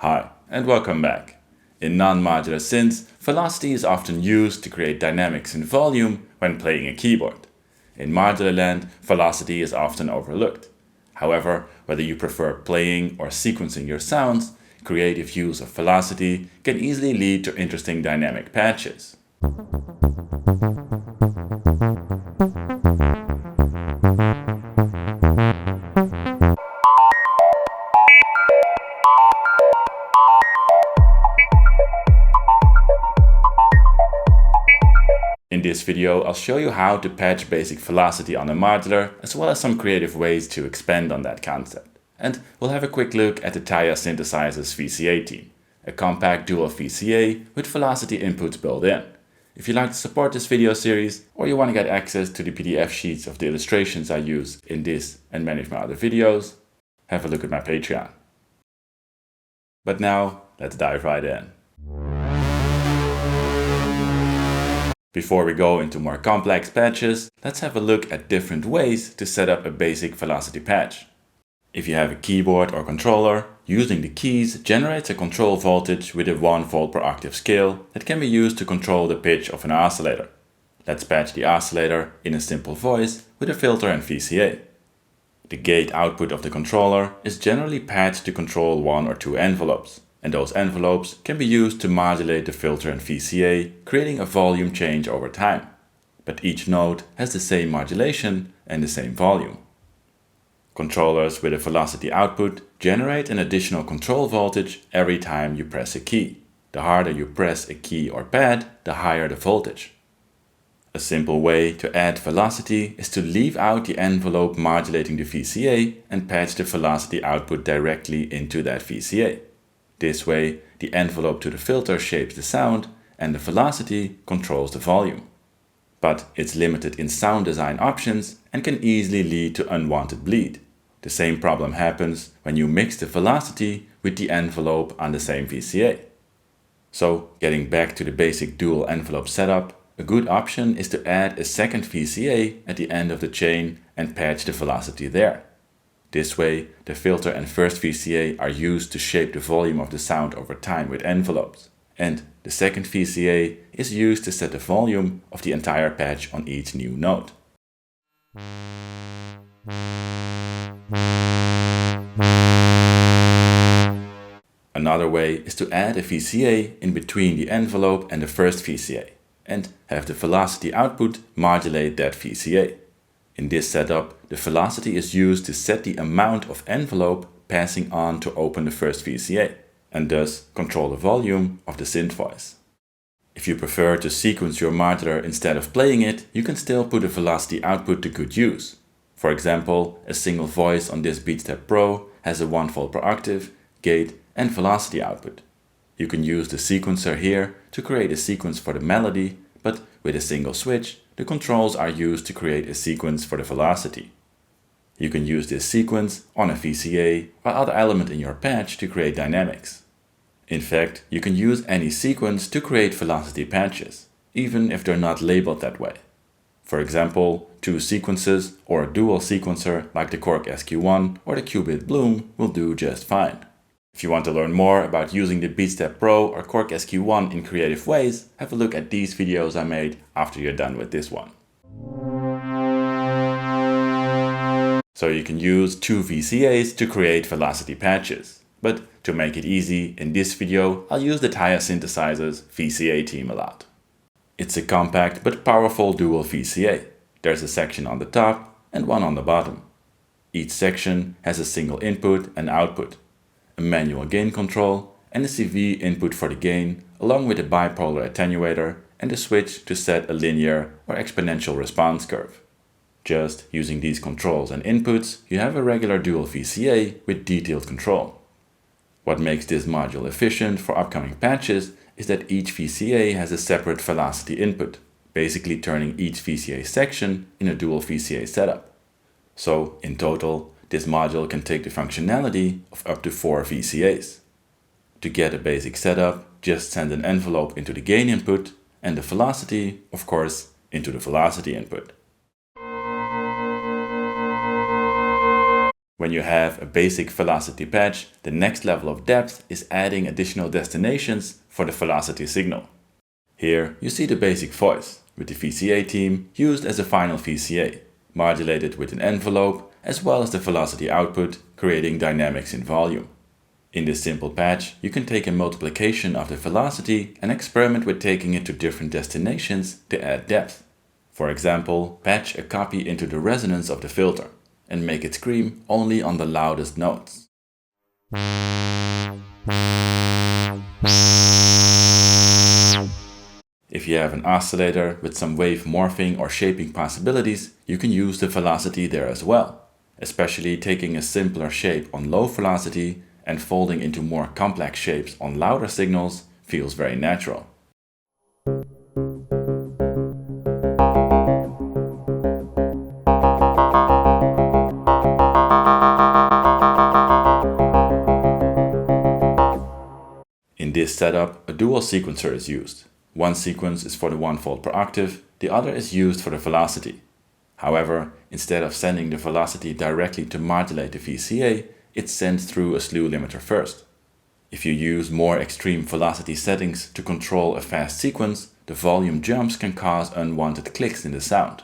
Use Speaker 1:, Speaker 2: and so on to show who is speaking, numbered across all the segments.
Speaker 1: Hi, and welcome back. In non-modular synths, velocity is often used to create dynamics in volume when playing a keyboard. In modular land, velocity is often overlooked. However, whether you prefer playing or sequencing your sounds, creative use of velocity can easily lead to interesting dynamic patches. In this video, I'll show you how to patch basic velocity on a modular, as well as some creative ways to expand on that concept. And we'll have a quick look at the Teia Synthesizers vcA team, a compact dual vcA with velocity inputs built in. If you'd like to support this video series, or you want to get access to the PDF sheets of the illustrations I use in this and many of my other videos, have a look at my Patreon. But now, let's dive right in. Before we go into more complex patches, let's have a look at different ways to set up a basic velocity patch. If you have a keyboard or controller, using the keys generates a control voltage with a 1 volt per octave scale that can be used to control the pitch of an oscillator. Let's patch the oscillator in a simple voice with a filter and vcA. The gate output of the controller is generally patched to control 1 or 2 envelopes, and those envelopes can be used to modulate the filter and vcA, creating a volume change over time. But each node has the same modulation and the same volume. Controllers with a velocity output generate an additional control voltage every time you press a key. The harder you press a key or pad, the higher the voltage. A simple way to add velocity is to leave out the envelope modulating the vcA and patch the velocity output directly into that vcA. This way, the envelope to the filter shapes the sound and the velocity controls the volume. But it's limited in sound design options and can easily lead to unwanted bleed. The same problem happens when you mix the velocity with the envelope on the same vcA. So, getting back to the basic dual envelope setup, a good option is to add a second vcA at the end of the chain and patch the velocity there. This way, the filter and first vcA are used to shape the volume of the sound over time with envelopes, and the second vcA is used to set the volume of the entire patch on each new node. Another way is to add a vcA in between the envelope and the first vcA, and have the velocity output modulate that vcA. In this setup, the velocity is used to set the amount of envelope passing on to open the first vcA, and thus control the volume of the synth voice. If you prefer to sequence your modular instead of playing it, you can still put a velocity output to good use. For example, a single voice on this Beatstep Pro has a 1 volt per octave, gate and velocity output. You can use the sequencer here to create a sequence for the melody, but with a single switch, the controls are used to create a sequence for the velocity. You can use this sequence on a vcA or other element in your patch to create dynamics. In fact, you can use any sequence to create velocity patches, even if they're not labeled that way. For example, 2 sequences or a dual sequencer like the Korg SQ1 or the Qubit Bloom will do just fine. If you want to learn more about using the Beatstep Pro or Korg SQ1 in creative ways, have a look at these videos I made after you're done with this one. So you can use 2 vcAs to create velocity patches. But to make it easy, in this video I'll use the Teia Synthesizers vcA team a lot. It's a compact but powerful dual vcA. There's a section on the top and one on the bottom. Each section has a single input and output, a manual gain control and a CV input for the gain, along with a bipolar attenuator and a switch to set a linear or exponential response curve. Just using these controls and inputs, you have a regular dual vcA with detailed control. What makes this module efficient for upcoming patches is that each vcA has a separate velocity input, basically turning each vcA section in a dual vcA setup. So, in total, this module can take the functionality of up to 4 vcAs. To get a basic setup, just send an envelope into the gain input and the velocity, of course, into the velocity input. When you have a basic velocity patch, the next level of depth is adding additional destinations for the velocity signal. Here you see the basic voice, with the vcA theme used as a final vcA, modulated with an envelope as well as the velocity output, creating dynamics in volume. In this simple patch, you can take a multiplication of the velocity and experiment with taking it to different destinations to add depth. For example, patch a copy into the resonance of the filter and make it scream only on the loudest notes. If you have an oscillator with some wave morphing or shaping possibilities, you can use the velocity there as well, especially taking a simpler shape on low velocity and folding into more complex shapes on louder signals feels very natural. In this setup, a dual sequencer is used. One sequence is for the 1 volt per octave, the other is used for the velocity. However, instead of sending the velocity directly to modulate the vcA, it's sent through a slew limiter first. If you use more extreme velocity settings to control a fast sequence, the volume jumps can cause unwanted clicks in the sound.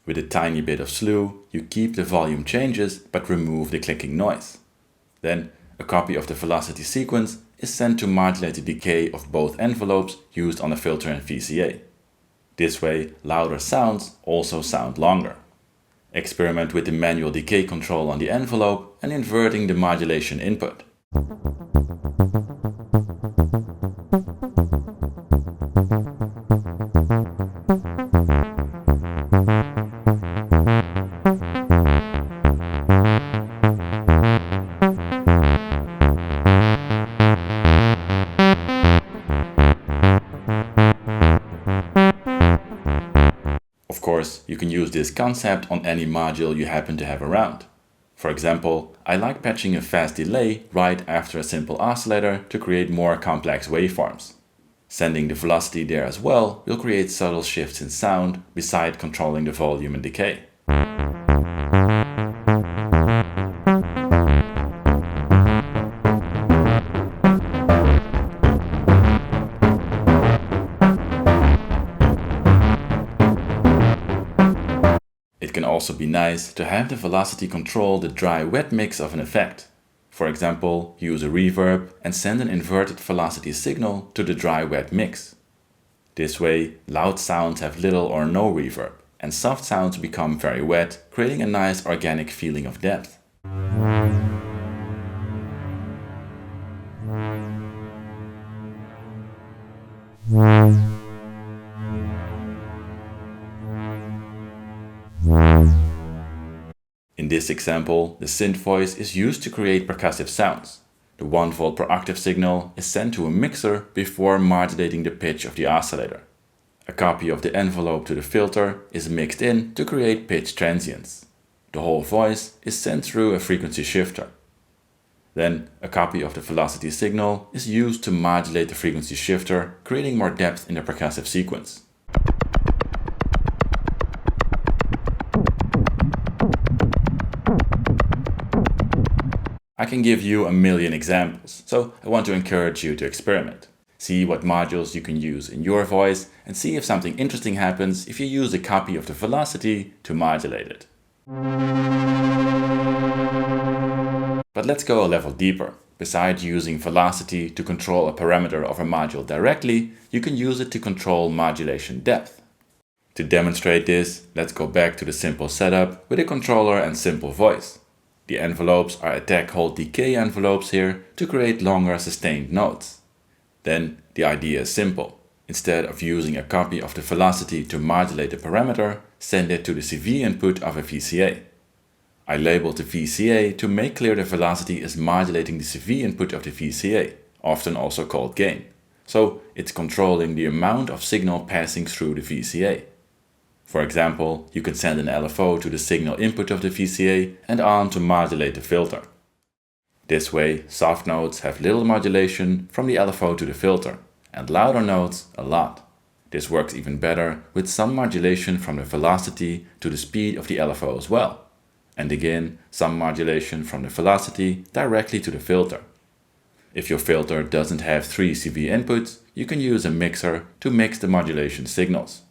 Speaker 1: With a tiny bit of slew, you keep the volume changes but remove the clicking noise. Then, a copy of the velocity sequence is sent to modulate the decay of both envelopes used on the filter and vcA. This way, louder sounds also sound longer. Experiment with the manual decay control on the envelope and inverting the modulation input. Of course, you can use this concept on any module you happen to have around. For example, I like patching a fast delay right after a simple oscillator to create more complex waveforms. Sending the velocity there as well will create subtle shifts in sound beside controlling the volume and decay. It can also be nice to have the velocity control the dry-wet mix of an effect. For example, use a reverb and send an inverted velocity signal to the dry-wet mix. This way, loud sounds have little or no reverb, and soft sounds become very wet, creating a nice organic feeling of depth. In this example, the synth voice is used to create percussive sounds. The 1 volt per octave signal is sent to a mixer before modulating the pitch of the oscillator. A copy of the envelope to the filter is mixed in to create pitch transients. The whole voice is sent through a frequency shifter. Then, a copy of the velocity signal is used to modulate the frequency shifter, creating more depth in the percussive sequence. I can give you a million examples, so I want to encourage you to experiment. See what modules you can use in your voice and see if something interesting happens if you use a copy of the velocity to modulate it. But let's go a level deeper. Besides using velocity to control a parameter of a module directly, you can use it to control modulation depth. To demonstrate this, let's go back to the simple setup with a controller and simple voice. The envelopes are attack hold decay envelopes here to create longer sustained notes. Then the idea is simple. Instead of using a copy of the velocity to modulate the parameter, send it to the CV input of a vcA. I labeled the vcA to make clear the velocity is modulating the CV input of the vcA, often also called gain. So it's controlling the amount of signal passing through the vcA. For example, you can send an LFO to the signal input of the vcA and on to modulate the filter. This way, soft notes have little modulation from the LFO to the filter, and louder notes a lot. This works even better with some modulation from the velocity to the speed of the LFO as well. and again some modulation from the velocity directly to the filter. If your filter doesn't have 3 CV inputs, you can use a mixer to mix the modulation signals.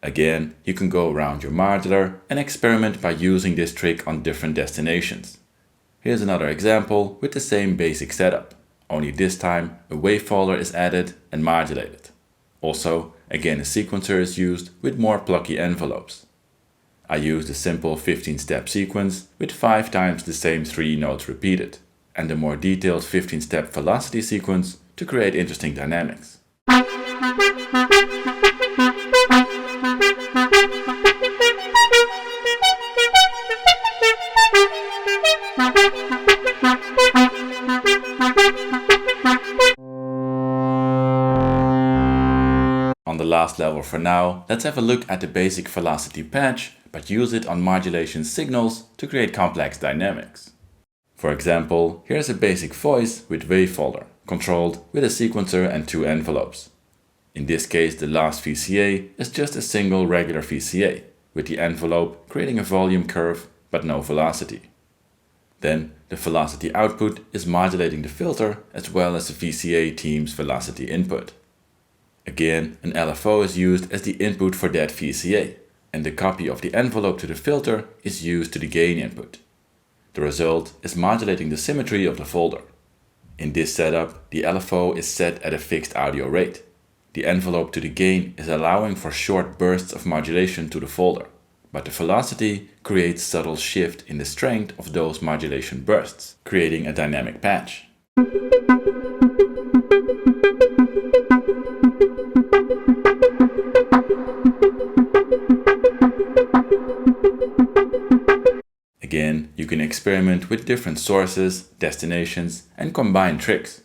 Speaker 1: Again, you can go around your modular and experiment by using this trick on different destinations. Here's another example with the same basic setup, only this time a wave folder is added and modulated. Also, again a sequencer is used with more plucky envelopes. I used a simple 15-step sequence with 5 times the same 3 notes repeated, and a more detailed 15-step velocity sequence to create interesting dynamics. On the last level for now, let's have a look at the basic velocity patch, but use it on modulation signals to create complex dynamics. For example, here's a basic voice with wave folder, controlled with a sequencer and 2 envelopes. In this case, the last vcA is just a single regular vcA, with the envelope creating a volume curve but no velocity. Then the velocity output is modulating the filter as well as the vcA team's velocity input. Again, an LFO is used as the input for that vcA, and the copy of the envelope to the filter is used to the gain input. The result is modulating the symmetry of the folder. In this setup, the LFO is set at a fixed audio rate. The envelope to the gain is allowing for short bursts of modulation to the folder, but the velocity creates subtle shift in the strength of those modulation bursts, creating a dynamic patch. Again, you can experiment with different sources, destinations, and combine tricks.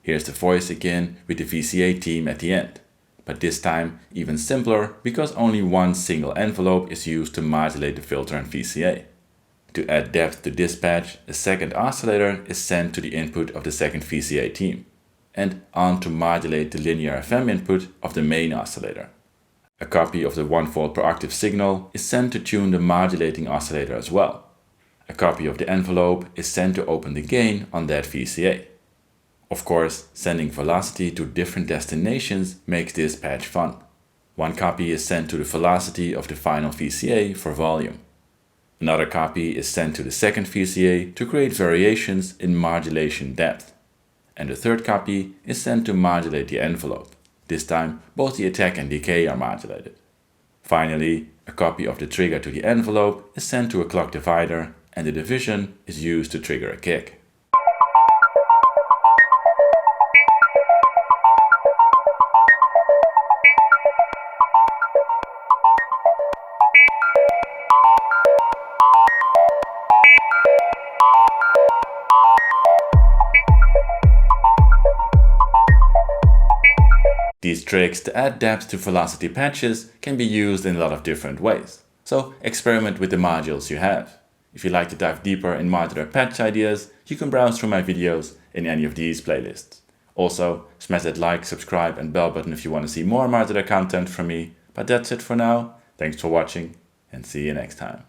Speaker 1: Here's the voice again with the vcA team at the end, but this time even simpler because only one single envelope is used to modulate the filter and vcA. To add depth to this patch, a second oscillator is sent to the input of the second vcA team, and on to modulate the linear FM input of the main oscillator. A copy of the 1 volt per octave signal is sent to tune the modulating oscillator as well. A copy of the envelope is sent to open the gain on that vcA. Of course, sending velocity to different destinations makes this patch fun. One copy is sent to the velocity of the final vcA for volume. Another copy is sent to the second vcA to create variations in modulation depth. And the third copy is sent to modulate the envelope. This time, both the attack and decay are modulated. Finally, a copy of the trigger to the envelope is sent to a clock divider, and the division is used to trigger a kick. These tricks to add depth to velocity patches can be used in a lot of different ways, so experiment with the modules you have. If you'd like to dive deeper in modular patch ideas, you can browse through my videos in any of these playlists. Also, smash that like, subscribe and bell button if you want to see more modular content from me. But that's it for now. Thanks for watching and see you next time.